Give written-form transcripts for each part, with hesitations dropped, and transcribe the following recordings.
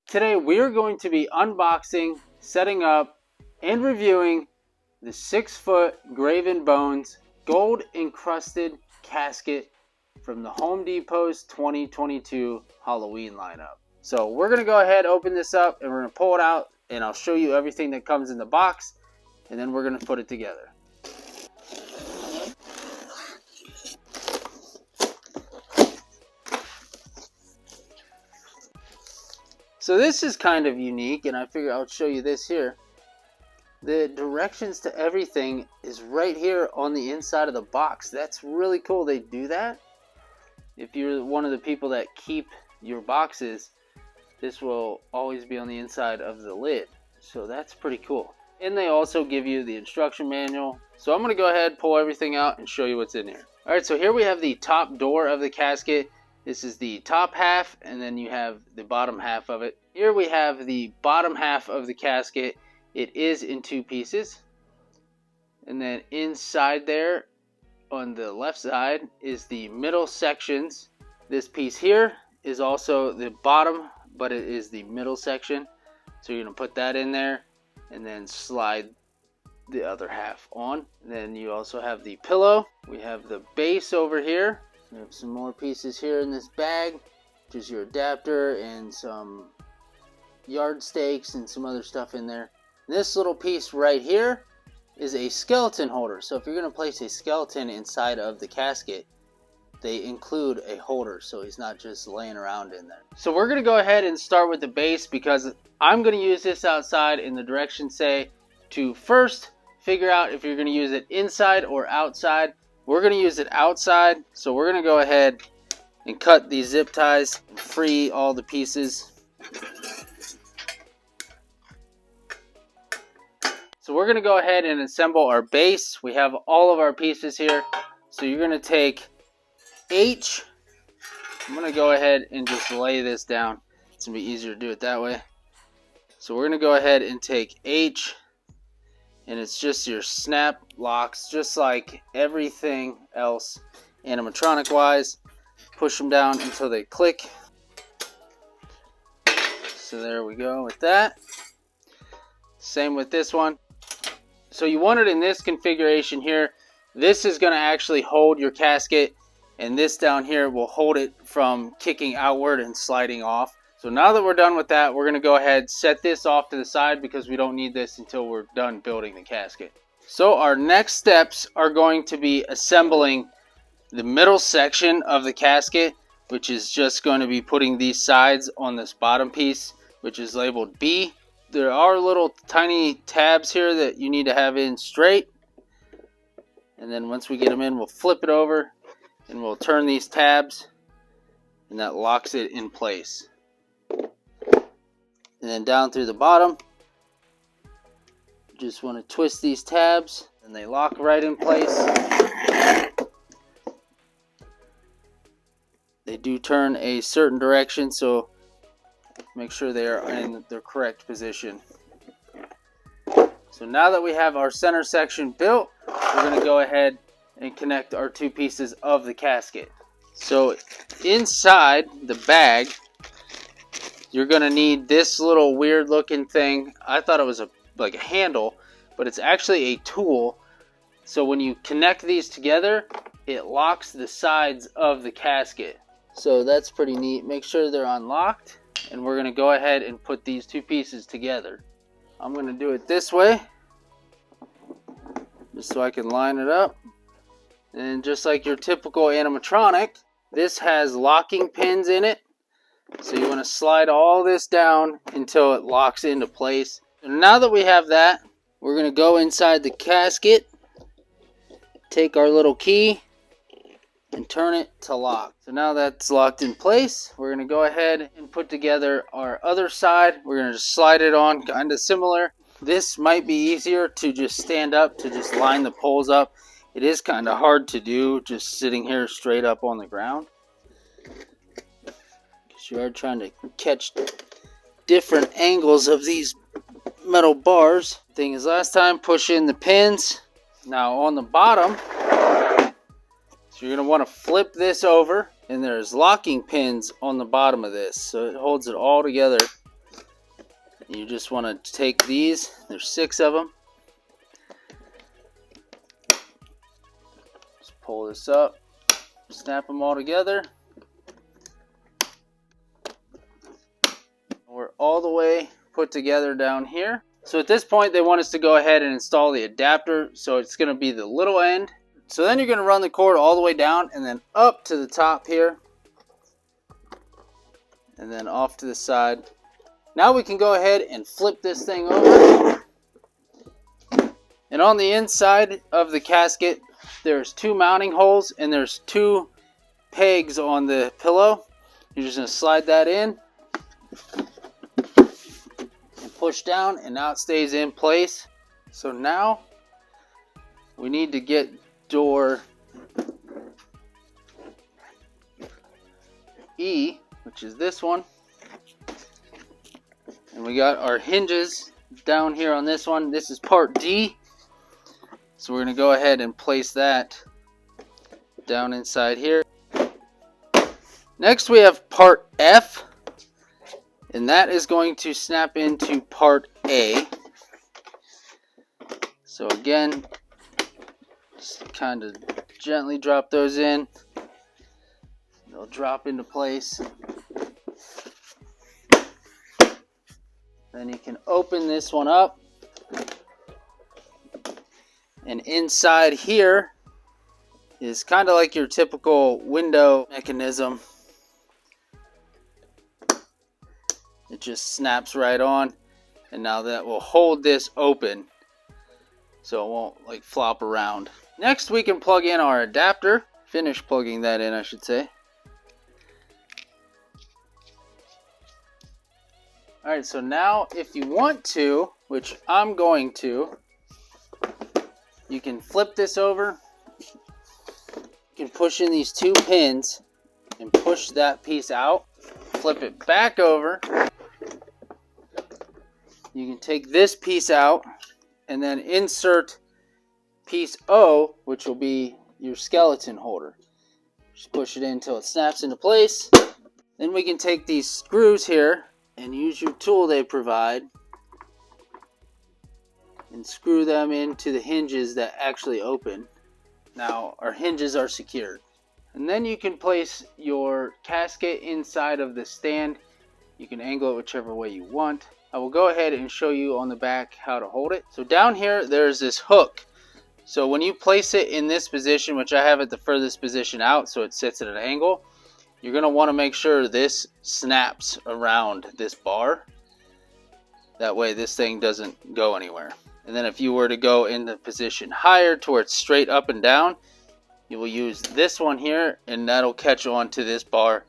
Today we are going to be unboxing, setting up, and reviewing the 6-foot Graven Bones gold encrusted casket from the Home Depot's 2022 Halloween lineup. So we're going to go ahead, open this up, and we're going to pull it out, and I'll show you everything that comes in the box, and then we're going to put it together. So this is kind of unique, and I figure I'll show you this here. The directions to everything is right here on the inside of the box. That's really cool they do that. If you're one of the people that keep your boxes, this will always be on the inside of the lid. So that's pretty cool. And they also give you the instruction manual. So I'm going to go ahead, pull everything out, and show you what's in here. Alright, so here we have the top door of the casket. This is the top half, and then you have the bottom half of it. Here we have the bottom half of the casket. It is in two pieces. And then inside there, on the left side, is the middle sections. This piece here is also the bottom, but it is the middle section. So you're going to put that in there, and then slide the other half on. And then you also have the pillow. We have the base over here. We have some more pieces here in this bag, which is your adapter and some yard stakes and some other stuff in there. And this little piece right here is a skeleton holder. So if you're going to place a skeleton inside of the casket, they include a holder so he's not just laying around in there. So we're going to go ahead and start with the base because I'm going to use this outside, and the directions say to first figure out if you're going to use it inside or outside. We're going to use it outside, so we're going to go ahead and cut these zip ties and free all the pieces. So we're going to go ahead and assemble our base. We have all of our pieces here. So you're going to take H. I'm going to go ahead and just lay this down. It's going to be easier to do it that way. So we're going to go ahead and take H. And it's just your snap locks, just like everything else animatronic wise. Push them down until they click. So there we go with that. Same with this one. So you want it in this configuration here. This is going to actually hold your casket, and this down here will hold it from kicking outward and sliding off. So now that we're done with that, we're going to go ahead, set this off to the side because we don't need this until we're done building the casket. So our next steps are going to be assembling the middle section of the casket, which is just going to be putting these sides on this bottom piece, which is labeled B. There are little tiny tabs here that you need to have in straight. And then once we get them in, we'll flip it over and we'll turn these tabs, and that locks it in place. And then down through the bottom, just want to twist these tabs and they lock right in place. They do turn a certain direction, so make sure they are in the correct position. So now that we have our center section built, we're going to go ahead and connect our two pieces of the casket. So inside the bag, you're going to need this little weird looking thing. I thought it was like a handle, but it's actually a tool. So when you connect these together, it locks the sides of the casket. So that's pretty neat. Make sure they're unlocked, and we're going to go ahead and put these two pieces together. I'm going to do it this way, just so I can line it up. And just like your typical animatronic, this has locking pins in it. So you want to slide all this down until it locks into place. And now that we have that, we're going to go inside the casket, take our little key, and turn it to lock. So now that's locked in place, we're going to go ahead and put together our other side. We're going to just slide it on kind of similar. This might be easier to just stand up, to just line the poles up. It is kind of hard to do just sitting here straight up on the ground. You are trying to catch different angles of these metal bars. Thing is, last time, push in the pins. Now on the bottom, so you're going to want to flip this over, and there's locking pins on the bottom of this, so it holds it all together You just want to take these, there's 6 of them. Just pull this up, snap them all together. We're all the way put together down here. So at this point they want us to go ahead and install the adapter. So it's going to be the little end. So then you're going to run the cord all the way down and then up to the top here. And then off to the side. Now we can go ahead and flip this thing over. And on the inside of the casket, there's 2 mounting holes and there's 2 pegs on the pillow. You're just going to slide that in and push down, and now it stays in place. So now we need to get door E, which is this one. And we got our hinges down here on this one. This is part D. So we're going to go ahead and place that down inside here. Next we have part F. And that is going to snap into part A. So again, just kind of gently drop those in. They'll drop into place. Then you can open this one up, and inside here is kind of like your typical window mechanism. It just snaps right on, and now that will hold this open so it won't like flop around. Next we can plug in our adapter. Finish plugging that in, I should say. Alright, so now if you want to, which I'm going to, you can flip this over. You can push in these 2 pins and push that piece out. Flip it back over. You can take this piece out and then insert piece O, which will be your skeleton holder. Just push it in until it snaps into place. Then we can take these screws here and use your tool they provide and screw them into the hinges that actually open. Now our hinges are secured. And then you can place your casket inside of the stand. You can angle it whichever way you want. I will go ahead and show you on the back how to hold it. So down here there's this hook. So when you place it in this position, which I have it the furthest position out so it sits at an angle, you're going to want to make sure this snaps around this bar. That way this thing doesn't go anywhere. And then if you were to go in the position higher to where it's straight up and down, you will use this one here and that'll catch on to this bar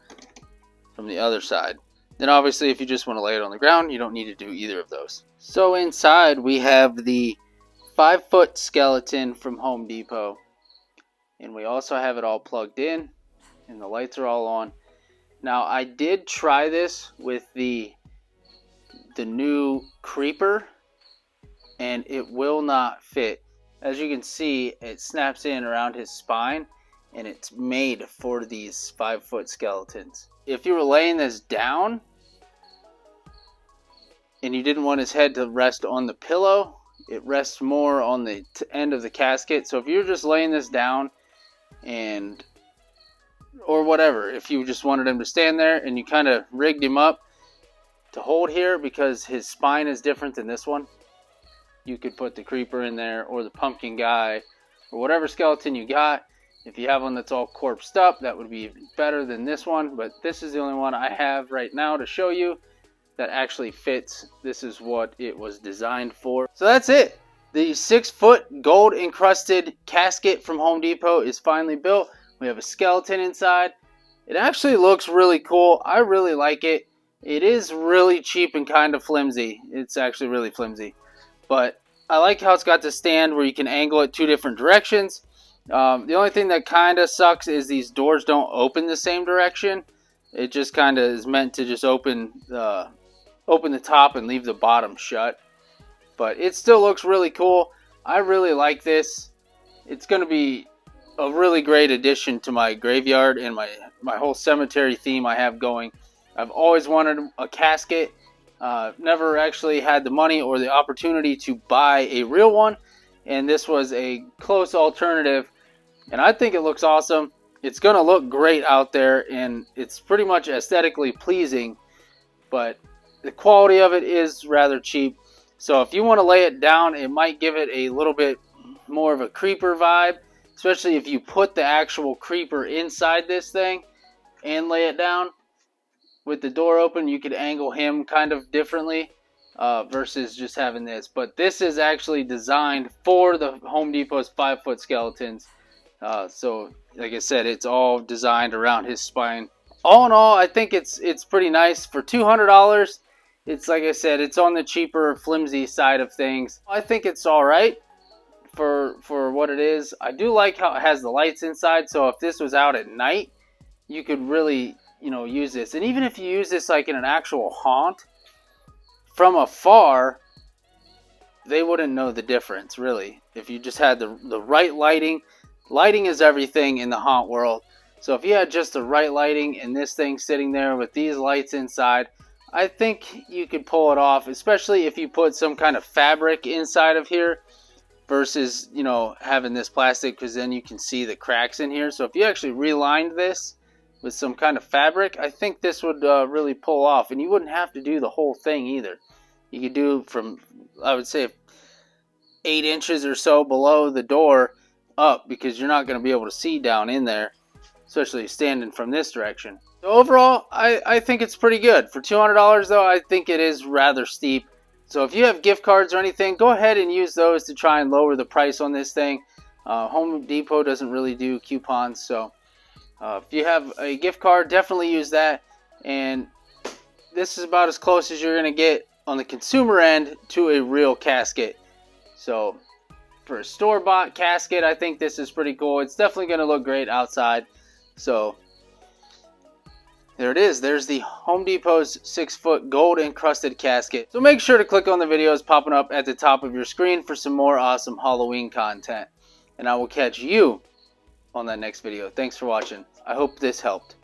from the other side. Then obviously if you just want to lay it on the ground, you don't need to do either of those. So inside we have the 5-foot skeleton from Home Depot. And we also have it all plugged in. And the lights are all on. Now I did try this with the new creeper, and it will not fit. As you can see, it snaps in around his spine, and it's made for these 5-foot skeletons. If you were laying this down and you didn't want his head to rest on the pillow, it rests more on the end of the casket. So if you're just laying this down and or whatever, if you just wanted him to stand there and you kind of rigged him up to hold here because his spine is different than this one, you could put the creeper in there or the pumpkin guy or whatever skeleton you got. If you have one that's all corpsed up, that would be even better than this one, but this is the only one I have right now to show you that actually fits. This is what it was designed for. So that's it. The 6-foot gold encrusted casket from Home Depot is finally built. We have a skeleton inside. It actually looks really cool. I really like it. It is really cheap and kind of flimsy. It's actually really flimsy. But I like how it's got the stand where you can angle it 2 different directions. The only thing that kind of sucks is these doors don't open the same direction. It just kind of is meant to just open the top and leave the bottom shut. But it still looks really cool. I really like this. It's going to be a really great addition to my graveyard and my whole cemetery theme I have going. I've always wanted a casket, Never actually had the money or the opportunity to buy a real one, and this was a close alternative, and I think it looks awesome. It's going to look great out there, and it's pretty much aesthetically pleasing, but the quality of it is rather cheap. So if you want to lay it down, it might give it a little bit more of a creeper vibe, especially if you put the actual creeper inside this thing and lay it down. With the door open, you could angle him kind of differently versus just having this. But this is actually designed for the Home Depot's 5-foot skeletons. So like I said, it's all designed around his spine. All in all, I think it's pretty nice. For $200, it's, like I said, it's on the cheaper, flimsy side of things. I think it's all right for what it is. I do like how it has the lights inside, so if this was out at night, you could really, you know, use this. And even if you use this like in an actual haunt, from afar, they wouldn't know the difference, really. If you just had the right lighting. Lighting is everything in the haunt world. So if you had just the right lighting and this thing sitting there with these lights inside, I think you could pull it off, especially if you put some kind of fabric inside of here versus, you know, having this plastic, because then you can see the cracks in here. So if you actually relined this with some kind of fabric, I think this would really pull off, and you wouldn't have to do the whole thing either. You could do from, I would say, 8 inches or so below the door up, because you're not going to be able to see down in there, especially standing from this direction. So overall, I think it's pretty good. For $200 though, I think it is rather steep. So if you have gift cards or anything, go ahead and use those to try and lower the price on this thing. Home Depot doesn't really do coupons, so if you have a gift card, definitely use that. And this is about as close as you're going to get on the consumer end to a real casket. So for a store-bought casket, I think this is pretty cool. It's definitely going to look great outside. So there it is. There's the Home Depot's 6-foot gold encrusted casket. So make sure to click on the videos popping up at the top of your screen for some more awesome Halloween content. And I will catch you on that next video. Thanks for watching. I hope this helped.